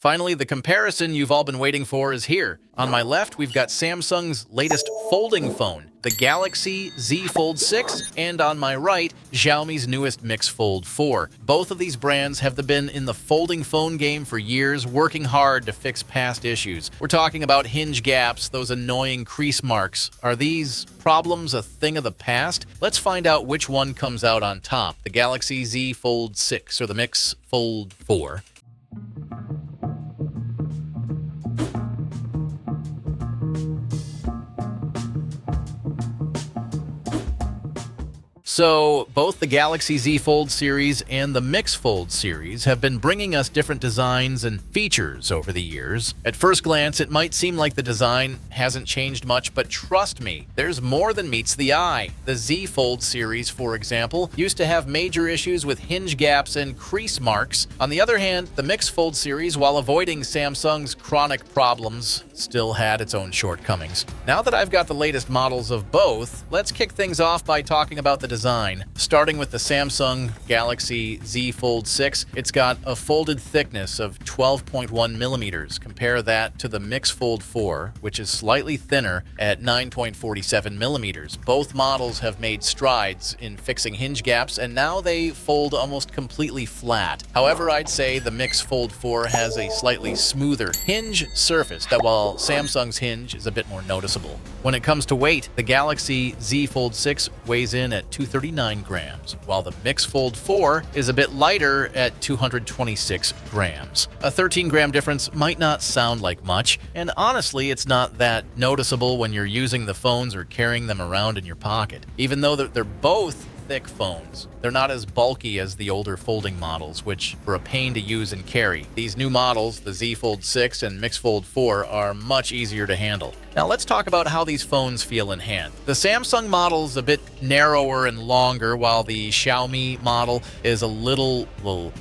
Finally, the comparison you've all been waiting for is here. On my left, we've got Samsung's latest folding phone, the Galaxy Z Fold 6, and on my right, Xiaomi's newest Mix Fold 4. Both of these brands have been in the folding phone game for years, working hard to fix past issues. We're talking about hinge gaps, those annoying crease marks. Are these problems a thing of the past? Let's find out which one comes out on top, the Galaxy Z Fold 6 or the Mix Fold 4. So, both the Galaxy Z Fold series and the Mix Fold series have been bringing us different designs and features over the years. At first glance, it might seem like the design hasn't changed much, but trust me, there's more than meets the eye. The Z Fold series, for example, used to have major issues with hinge gaps and crease marks. On the other hand, the Mix Fold series, while avoiding Samsung's chronic problems, still had its own shortcomings. Now that I've got the latest models of both, let's kick things off by talking about the design. Starting with the Samsung Galaxy Z Fold 6, it's got a folded thickness of 12.1 millimeters. Compare that to the Mix Fold 4, which is slightly thinner at 9.47 millimeters. Both models have made strides in fixing hinge gaps, and now they fold almost completely flat. However, I'd say the Mix Fold 4 has a slightly smoother hinge surface, that while Samsung's hinge is a bit more noticeable. When it comes to weight, the Galaxy Z Fold 6 weighs in at 239 grams, while the Mix Fold 4 is a bit lighter at 226 grams. A 13-gram difference might not sound like much, and honestly, it's not that noticeable when you're using the phones or carrying them around in your pocket. Even though they're both thick phones, they're not as bulky as the older folding models, which were a pain to use and carry. These new models, the Z Fold 6 and Mix Fold 4, are much easier to handle. Now let's talk about how these phones feel in hand. The Samsung model's a bit narrower and longer, while the Xiaomi model is a little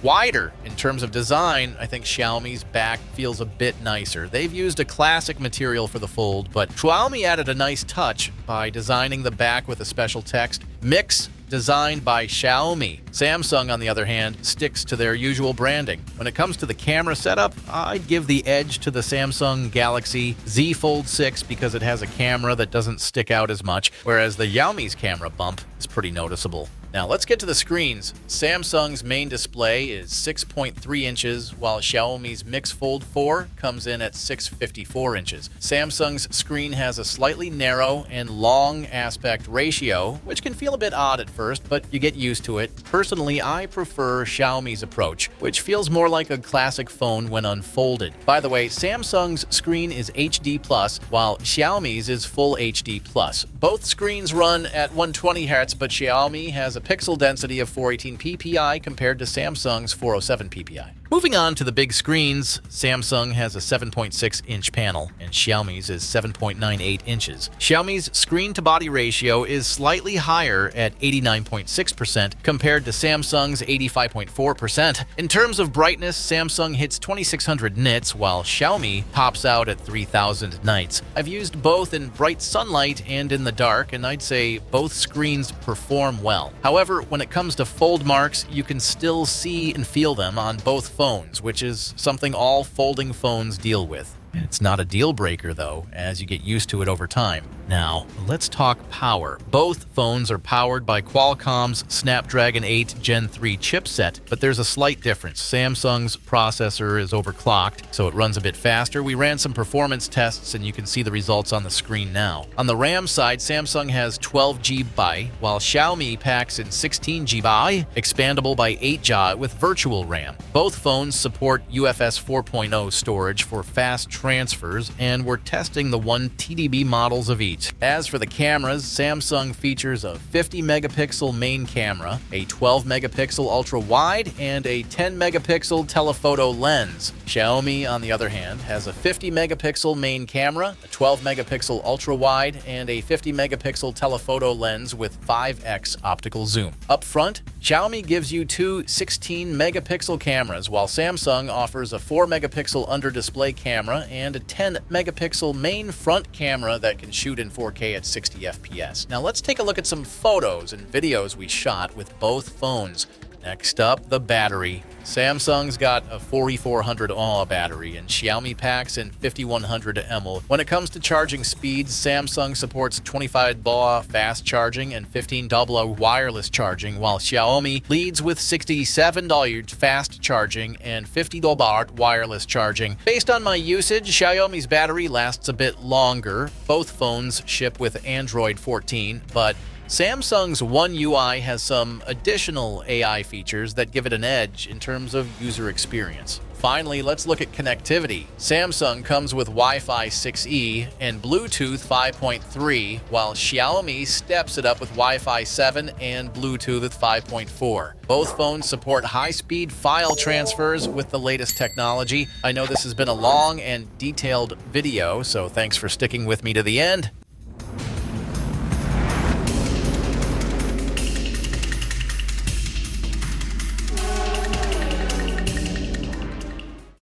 wider. In terms of design, I think Xiaomi's back feels a bit nicer. They've used a classic material for the fold, but Xiaomi added a nice touch by designing the back with a special text, Mix designed by Xiaomi. Samsung, on the other hand, sticks to their usual branding. When it comes to the camera setup, I'd give the edge to the Samsung Galaxy Z Fold 6 because it has a camera that doesn't stick out as much, whereas the Xiaomi's camera bump is pretty noticeable. Now let's get to the screens. Samsung's main display is 6.3 inches, while Xiaomi's Mix Fold 4 comes in at 6.54 inches. Samsung's screen has a slightly narrow and long aspect ratio, which can feel a bit odd at first, but you get used to it. Personally, I prefer Xiaomi's approach, which feels more like a classic phone when unfolded. By the way, Samsung's screen is HD+, while Xiaomi's is full HD+. Both screens run at 120 Hz, but Xiaomi has a pixel density of 418 ppi compared to Samsung's 407 ppi. Moving on to the big screens, Samsung has a 7.6-inch panel, and Xiaomi's is 7.98 inches. Xiaomi's screen-to-body ratio is slightly higher at 89.6% compared to Samsung's 85.4%. In terms of brightness, Samsung hits 2600 nits, while Xiaomi tops out at 3000 nits. I've used both in bright sunlight and in the dark, and I'd say both screens perform well. However, when it comes to fold marks, you can still see and feel them on both phones, which is something all folding phones deal with. It's not a deal breaker though, as you get used to it over time. Now, let's talk power. Both phones are powered by Qualcomm's Snapdragon 8 Gen 3 chipset, but there's a slight difference. Samsung's processor is overclocked, so it runs a bit faster. We ran some performance tests and you can see the results on the screen now. On the RAM side, Samsung has 12 GB, while Xiaomi packs in 16 GB, expandable by 8 GB with virtual RAM. Both phones support UFS 4.0 storage for fast transfers, and we're testing the 1 TB models of each. As for the cameras, Samsung features a 50-megapixel main camera, a 12-megapixel ultra-wide, and a 10-megapixel telephoto lens. Xiaomi, on the other hand, has a 50-megapixel main camera, a 12-megapixel ultra-wide, and a 50-megapixel telephoto lens with 5x optical zoom. Up front, Xiaomi gives you two 16-megapixel cameras, while Samsung offers a 4-megapixel under-display camera and a 10-megapixel main front camera that can shoot in 4K at 60 FPS. Now let's take a look at some photos and videos we shot with both phones. Next up, the battery. Samsung's got a 4400 mAh battery and Xiaomi packs in 5100 mAh. When it comes to charging speeds, Samsung supports 25 baud fast charging and 15 AA wireless charging, while Xiaomi leads with 67 baud fast charging and 50 baud wireless charging. Based on my usage, Xiaomi's battery lasts a bit longer. Both phones ship with Android 14, but Samsung's One UI has some additional AI features that give it an edge in terms of user experience. Finally, let's look at connectivity. Samsung comes with Wi-Fi 6E and Bluetooth 5.3, while Xiaomi steps it up with Wi-Fi 7 and Bluetooth 5.4. Both phones support high-speed file transfers with the latest technology. I know this has been a long and detailed video, so thanks for sticking with me to the end.